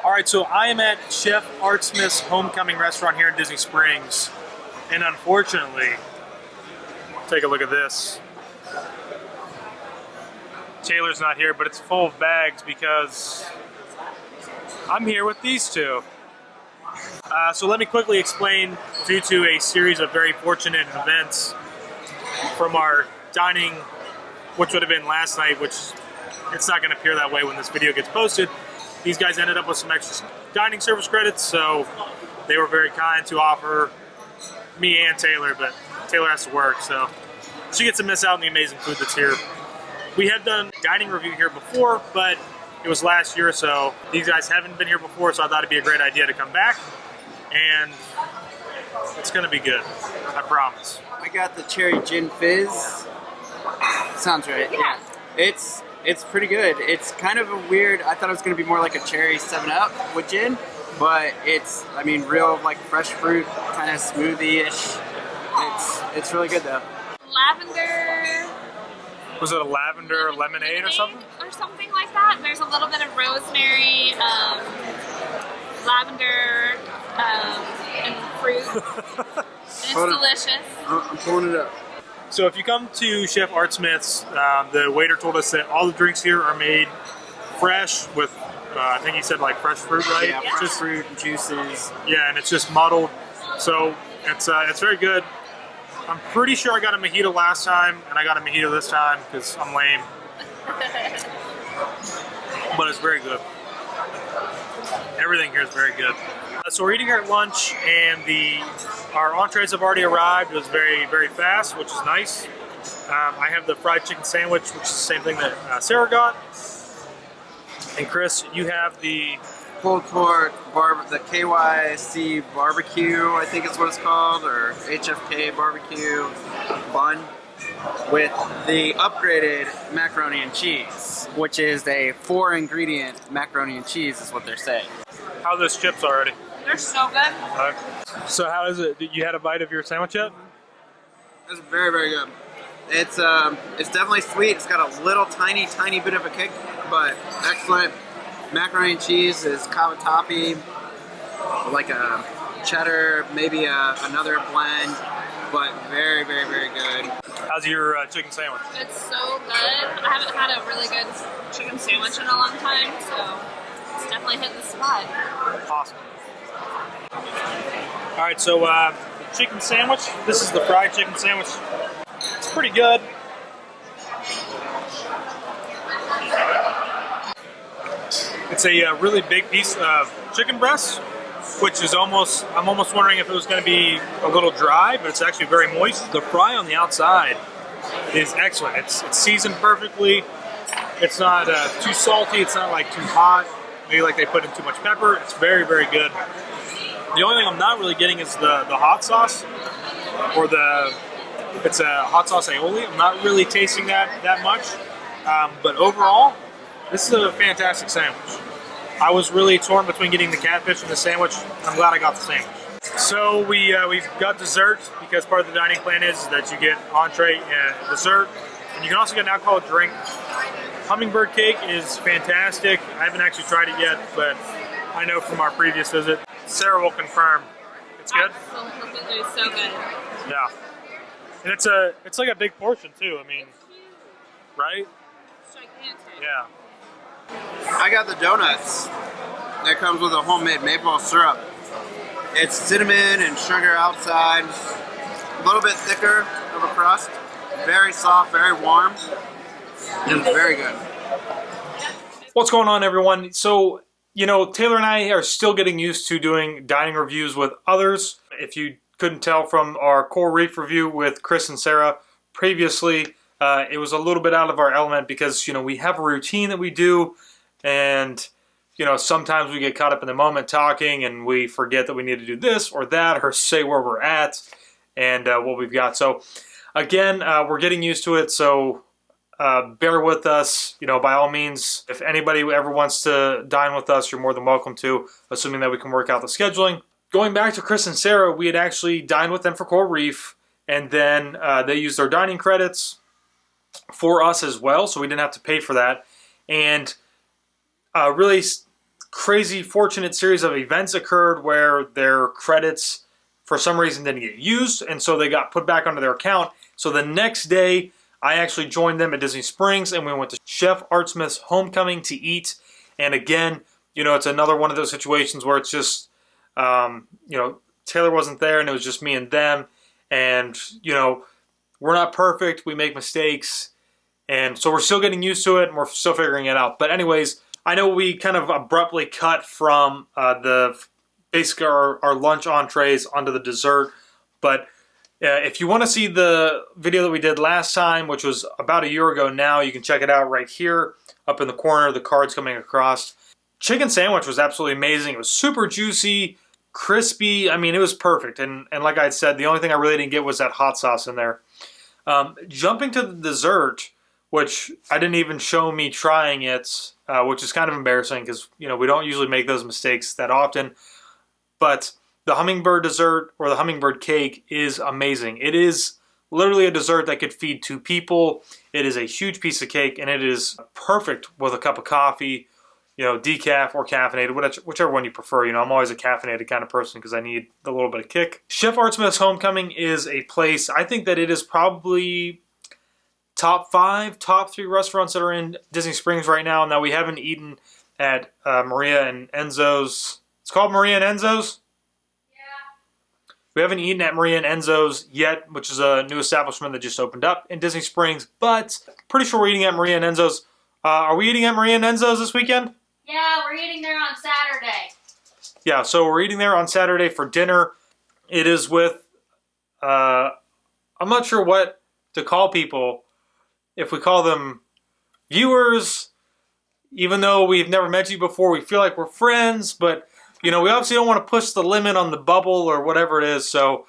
All right, so I am at Chef Art Smith's Homecoming restaurant here in Disney Springs, and unfortunately, take a look at this. Taylor's not here, but it's full of bags because I'm here with these two. So let me quickly explain, due to a series of very fortunate events from our dining, which would have been last night, which it's not going to appear that way when this video gets posted. These guys ended up with some extra dining service credits, so they were very kind to offer me and Taylor, but Taylor has to work, so she gets to miss out on the amazing food that's here. We had done a dining review here before, but it was last year, so these guys haven't been here before, so I thought it'd be a great idea to come back, and it's gonna be good, I promise. I got the cherry gin fizz. Sounds right, yeah. It's pretty good. It's kind of a weird, I thought it was going to be more like a cherry 7-Up with gin, but it's, I mean, real like fresh fruit, kind of smoothie-ish. It's really good though. Lavender. Was it a lavender lemonade or something? Or something like that. There's a little bit of rosemary, lavender, and fruit. And it's delicious. I'm pulling it up. So if you come to Chef Art Smith's, the waiter told us that all the drinks here are made fresh with, I think he said like fresh fruit, right? Yeah, fresh fruit and juices. Yeah, and it's just muddled, so it's very good. I'm pretty sure I got a mojito last time, and I got a mojito this time because I'm lame. But it's very good. Everything here is very good. So we're eating here at lunch, and our entrees have already arrived. It was very, very fast, which is nice. I have the fried chicken sandwich, which is the same thing that Sarah got. And Kris, you have the pulled pork, the KYC barbecue, I think is what it's called, or HFK barbecue bun with the upgraded macaroni and cheese, which is a 4-ingredient macaroni and cheese is what they're saying. How are those chips already? They're so good. So how is it? You had a bite of your sandwich yet? It's very, very good. It's definitely sweet. It's got a little tiny bit of a kick, but excellent. Macaroni and cheese is cavatappi, like a cheddar, maybe another blend, but very, very, very good. How's your chicken sandwich? It's so good. I haven't had a really good chicken sandwich in a long time, so it's definitely hitting the spot. Awesome. All right, so the chicken sandwich. This is the fried chicken sandwich. It's pretty good. It's a really big piece of chicken breast, which is I'm almost wondering if it was going to be a little dry, but it's actually very moist. The fry on the outside is excellent. It's seasoned perfectly. It's not too salty. It's not like too hot. Maybe like they put in too much pepper. It's very, very good. The only thing I'm not really getting is the hot sauce, or it's a hot sauce aioli. I'm not really tasting that much, but overall, this is a fantastic sandwich. I was really torn between getting the catfish and the sandwich. I'm glad I got the sandwich. So we've got dessert, because part of the dining plan is that you get entree and dessert, and you can also get an alcoholic drink. Hummingbird Cake is fantastic. I haven't actually tried it yet, but I know from our previous visit, Sarah will confirm. It's good? Absolutely, so good. Yeah. And it's like a big portion too, I mean, right? It's gigantic. Yeah. I got the donuts. That comes with a homemade maple syrup. It's cinnamon and sugar outside. A little bit thicker of a crust. Very soft, very warm. It's very good. What's going on, everyone? So, you know, Taylor and I are still getting used to doing dining reviews with others. If you couldn't tell from our Coral Reef review with Kris and Sarah previously, it was a little bit out of our element because, you know, we have a routine that we do, and, you know, sometimes we get caught up in the moment talking and we forget that we need to do this or that, or say where we're at and what we've got. So, again, we're getting used to it, so bear with us. You know, by all means, if anybody ever wants to dine with us, you're more than welcome to, assuming that we can work out the scheduling. Going back to Kris and Sarah, we had actually dined with them for Coral Reef, and then they used their dining credits for us as well, so we didn't have to pay for that. And really crazy fortunate series of events occurred where their credits for some reason didn't get used, and so they got put back onto their account. So the next day, I actually joined them at Disney Springs, and we went to Chef Artsmith's Homecoming to eat. And again, you know, it's another one of those situations where it's just, you know, Taylor wasn't there, and it was just me and them. And, you know, we're not perfect. We make mistakes. And so we're still getting used to it, and we're still figuring it out. But anyways, I know we kind of abruptly cut from basically our lunch entrees onto the dessert. But if you want to see the video that we did last time, which was about a year ago now, you can check it out right here up in the corner, the cards coming across. Chicken sandwich was absolutely amazing. It was super juicy, crispy. I mean, it was perfect. And like I said, the only thing I really didn't get was that hot sauce in there. Jumping to the dessert, which I didn't even show me trying it, which is kind of embarrassing because, you know, we don't usually make those mistakes that often. But the hummingbird dessert, or the hummingbird cake, is amazing. It is literally a dessert that could feed 2 people. It is a huge piece of cake, and it is perfect with a cup of coffee, you know, decaf or caffeinated, whichever one you prefer. You know, I'm always a caffeinated kind of person because I need a little bit of kick. Chef Artsmith's Homecoming is a place, I think that it is probably top 5, top 3 restaurants that are in Disney Springs right now. Now, we haven't eaten at Maria and Enzo's. It's called Maria and Enzo's? Yeah. We haven't eaten at Maria and Enzo's yet, which is a new establishment that just opened up in Disney Springs, but pretty sure we're eating at Maria and Enzo's. Are we eating at Maria and Enzo's this weekend? Yeah, we're eating there on Saturday. Yeah, so we're eating there on Saturday for dinner. It is with, I'm not sure what to call people. If we call them viewers, even though we've never met you before, we feel like we're friends, but, you know, we obviously don't want to push the limit on the bubble or whatever it is, so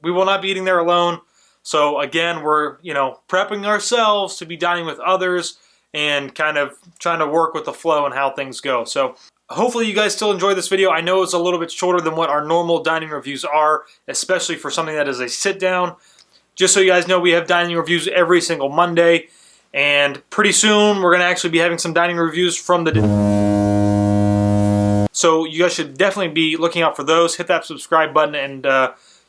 we will not be eating there alone. So again, we're, you know, prepping ourselves to be dining with others and kind of trying to work with the flow and how things go. So hopefully you guys still enjoy this video. I know it's a little bit shorter than what our normal dining reviews are, especially for something that is a sit down. Just so you guys know, we have dining reviews every single Monday, and pretty soon we're going to actually be having some dining reviews from the... So you guys should definitely be looking out for those. Hit that subscribe button and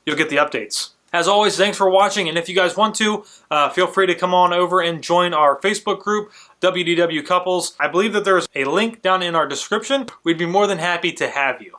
you'll get the updates. As always, thanks for watching, and if you guys want to, feel free to come on over and join our Facebook group, WDW Couples. I believe that there's a link down in our description. We'd be more than happy to have you.